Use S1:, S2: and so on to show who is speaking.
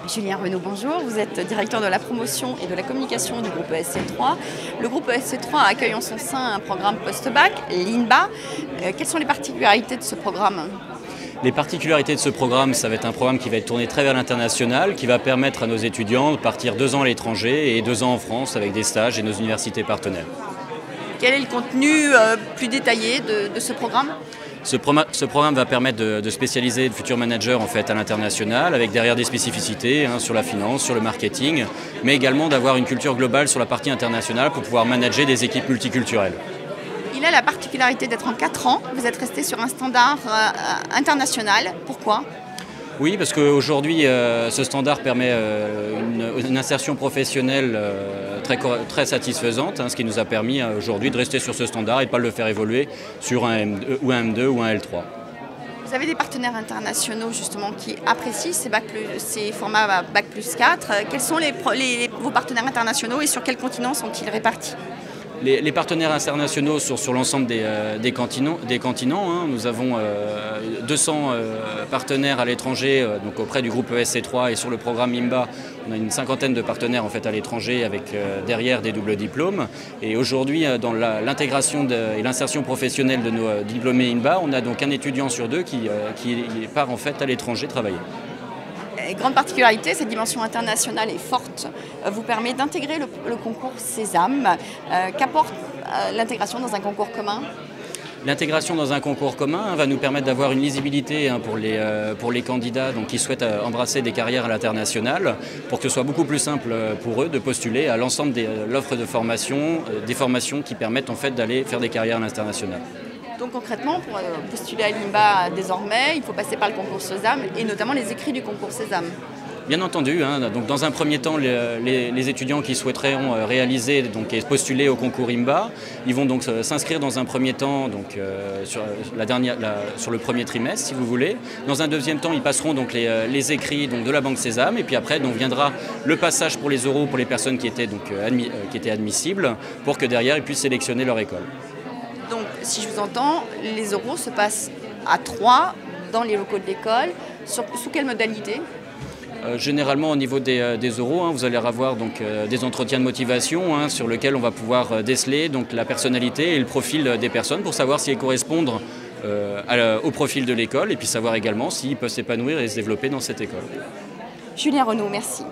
S1: Julien Renaud, bonjour. Vous êtes directeur de la promotion et de la communication du groupe ESC3. Le groupe ESC3 accueille en son sein un programme post-bac, l'INBA. Quelles sont les particularités de ce programme ?
S2: Les particularités de ce programme, ça va être un programme qui va être tourné très vers l'international, qui va permettre à nos étudiants de partir 2 ans à l'étranger et 2 ans en France avec des stages et nos universités partenaires.
S1: Quel est le contenu plus détaillé de ce programme ?
S2: Ce programme va permettre de spécialiser de futurs managers en fait, à l'international, avec derrière des spécificités sur la finance, sur le marketing, mais également d'avoir une culture globale sur la partie internationale pour pouvoir manager des équipes multiculturelles.
S1: Il a la particularité d'être en 4 ans. Vous êtes resté sur un standard international. Pourquoi ?
S2: Oui, parce qu'aujourd'hui, ce standard permet une insertion professionnelle très satisfaisante, ce qui nous a permis aujourd'hui de rester sur ce standard et de ne pas le faire évoluer sur un M2 ou un M2 ou un L3.
S1: Vous avez des partenaires internationaux justement qui apprécient ces formats Bac plus 4. Quels sont vos partenaires internationaux et sur quel continent sont-ils répartis ?
S2: Les partenaires internationaux sont sur l'ensemble des continents. Nous avons 200 partenaires à l'étranger, donc auprès du groupe ESC3 et sur le programme INBA, on a une 50aine de partenaires en fait, à l'étranger avec derrière des doubles diplômes. Et aujourd'hui, dans l'intégration et l'insertion professionnelle de nos diplômés INBA, on a donc un étudiant sur 2 qui part en fait, à l'étranger travailler.
S1: Grande particularité, cette dimension internationale est forte, vous permet d'intégrer le concours Sésame. Qu'apporte l'intégration dans un concours commun ?
S2: L'intégration dans un concours commun va nous permettre d'avoir une lisibilité pour les candidats qui souhaitent embrasser des carrières à l'international, pour que ce soit beaucoup plus simple pour eux de postuler à l'ensemble de l'offre de formation, des formations qui permettent en fait d'aller faire des carrières à l'international.
S1: Donc concrètement, pour postuler à l'INBA désormais, il faut passer par le concours Sésame et notamment les écrits du concours Sésame.
S2: Bien entendu, donc dans un premier temps, les étudiants qui souhaiteraient réaliser et postuler au concours INBA, ils vont donc s'inscrire dans un premier temps sur le premier trimestre, si vous voulez. Dans un deuxième temps, ils passeront donc les écrits de la Banque Sésame et puis après viendra le passage pour les oraux pour les personnes qui étaient admissibles pour que derrière ils puissent sélectionner leur école.
S1: Donc, si je vous entends, les oraux se passent à 3 dans les locaux de l'école. Sous quelle modalité ?
S2: Généralement, au niveau des oraux, vous allez avoir des entretiens de motivation sur lesquels on va pouvoir déceler la personnalité et le profil des personnes pour savoir si elles correspondent au profil de l'école et puis savoir également s'ils peuvent s'épanouir et se développer dans cette école.
S1: Julien Renaud, merci.